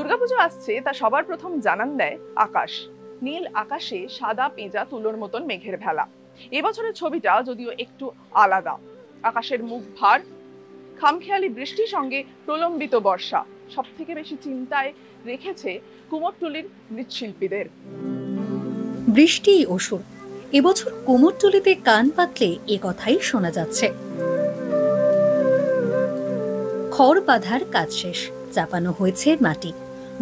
দুর্গাপুজো আসছে, তা সবার প্রথম জানান দেয় আকাশ। নীল আকাশে সাদা পেঁজা তুলোর মতন মেঘের ভেলা। এবছরের ছবিটা যদিও একটু আলাদা। আকাশের মুখ ভার, খামখেয়ালি বৃষ্টির সঙ্গে প্রলম্বিত বর্ষা সব থেকে বেশি চিন্তায় রেখেছে কুমোরটুলির মৃৎশিল্পীদের। বৃষ্টি অসুর, এবছর কুমোরটুলিতে কান পাতলে এ কথাই শোনা যাচ্ছে। খড় বাঁধার কাজ শেষ, চাপানো হয়েছে মাটি,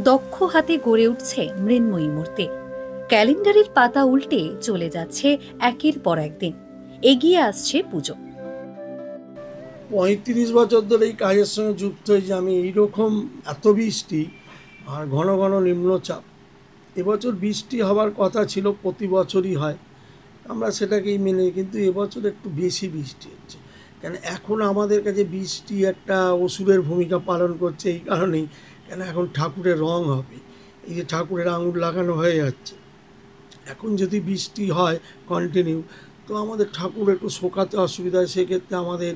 দক্ষ হাতে গড়ে উঠছে মৃন্ময়ী মূর্তি। ক্যালেন্ডারের পাতা উল্টে চলে যাচ্ছে একের পর একদিন, এগিয়ে আসছে পুজো। ৩৫ বছর ধরে এই কাজের সঙ্গে যুক্ত হয়েছি আমি। এইরকম এত বৃষ্টি আর ঘন ঘন নিম্নচাপ, এবছর বৃষ্টি হবার কথা ছিল, প্রতি বছরই হয়, আমরা সেটাকেই মেনে, কিন্তু এবছর একটু বেশি বৃষ্টি হচ্ছে। কেন এখন আমাদের কাছে বৃষ্টি একটা অসুরের ভূমিকা পালন করছে এই কারণেই, কেন এখন ঠাকুরের রং হবে, এই যে ঠাকুরের আঙুর লাগানো হয়ে যাচ্ছে, এখন যদি বৃষ্টি হয় কন্টিনিউ, তো আমাদের ঠাকুর একটু শোকাতে অসুবিধা হয়। সেক্ষেত্রে আমাদের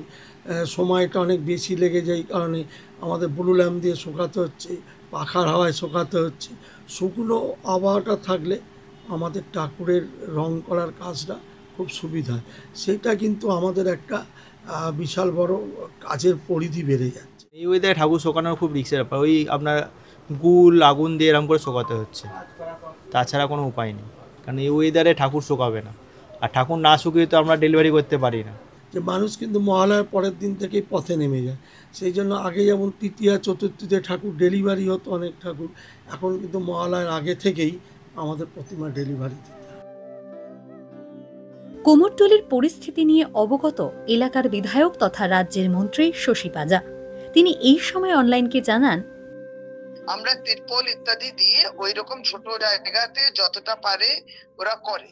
সময়টা অনেক বেশি লেগে যায়, এই কারণে আমাদের ব্লু ল্যাম্প দিয়ে শোকাতে হচ্ছে, পাখার হাওয়ায় শোকাতে হচ্ছে। শুকনো আবহাওয়াটা থাকলে আমাদের ঠাকুরের রং করার কাজটা খুব সুবিধা, সেটা কিন্তু আমাদের একটা বিশাল বড় কাজের পরিধি বেড়ে যাচ্ছে। এই ওয়েদারে ঠাকুর শোকানোর খুব রিস্কের ব্যাপার, ওই আপনার গুল আগুন দিয়ে এরকম করে শোকাতে হচ্ছে, তাছাড়া কোনো উপায় নেই। কারণ এই ওয়েদারে ঠাকুর শোকাবে না, আর ঠাকুর না শুকিয়ে তো আমরা ডেলিভারি করতে পারি না। যে মানুষ কিন্তু মহালয়ার পরের দিন থেকেই পথে নেমে যায়, সেই জন্য আগে যেমন তৃতীয়া চতুর্থীতে ঠাকুর ডেলিভারি হতো অনেক ঠাকুর, এখন কিন্তু মহালয়ার আগে থেকেই আমাদের প্রতিমা ডেলিভারি দিতে হয়। কুমোরটুলির পরিস্থিতি নিয়ে অবগত এলাকার বিধায়ক তথা রাজ্যের মন্ত্রী শশী পাজা। তিনি এই সময় অনলাইনকে জানান, আমরা তিরপল ইত্যাদি দিয়ে ওই রকম ছোট জায়গাতে যতটা পারে ওরা করে,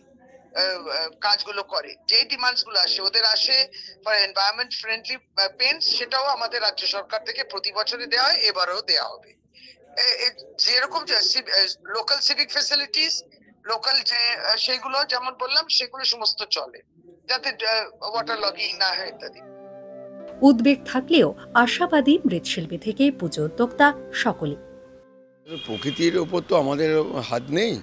কাজগুলো করে। যে ডিমান্ডস গুলো আসে, ওদের আসে ফর এনভায়রনমেন্ট ফ্রেন্ডলি পেন্টস, সেটাও আমাদের রাজ্য সরকার থেকে প্রতি বছরই দেওয়া হয়, এবারেও দেওয়া হবে। যেরকম লোকাল সিভিক ফ্যাসিলিটিস, লোকাল যে সেগুলো যেমন বললাম, সেগুলো সমস্ত চলে, যাতে ওয়াটার লগিং না হয় ইত্যাদি। উদ্বেগ থাকলেও আশাবাদী মৃৎশিল্পী থেকে পুজো উদ্যোক্তা সকলে। প্রকৃতির ওপর তো আমাদের হাত নেই।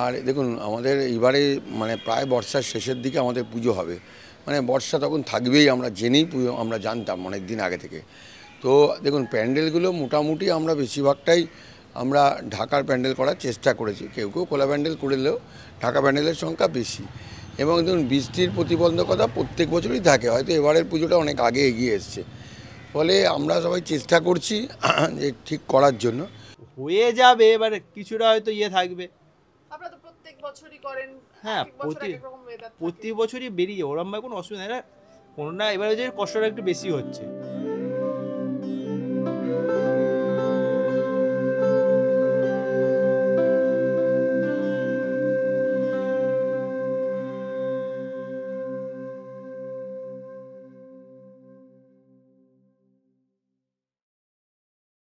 আর দেখুন, আমাদের এবারে মানে প্রায় বর্ষার শেষের দিকে আমাদের পুজো হবে, মানে বর্ষা তখন থাকবেই, আমরা জেনেই পুজো, আমরা জানতাম অনেক দিন আগে থেকে। তো দেখুন, প্যান্ডেলগুলো মোটামুটি আমরা বেশিরভাগটাই আমরা ঢাকার প্যান্ডেল করার চেষ্টা করেছি, কেউ কেউ খোলা প্যান্ডেল করলেও ঢাকা প্যান্ডেলের সংখ্যা বেশি। এবং দেখুন, বৃষ্টির প্রতিবন্ধকতা প্রত্যেক বছরই থাকে, হয়তো এবারের পুজোটা অনেক আগে এগিয়ে এসছে, ফলে আমরা সবাই চেষ্টা করছি যে ঠিক করার জন্য। হয়ে যাবে, এবার কিছুটা হয়তো থাকবে। আপনারা তো প্রত্যেক বছরই করেন, হ্যাঁ, প্রতি বছরই বেরিয়ে ওরম কোনো অসুবিধা নেই, কোনো না, এবারে যে কষ্টটা একটু বেশি হচ্ছে।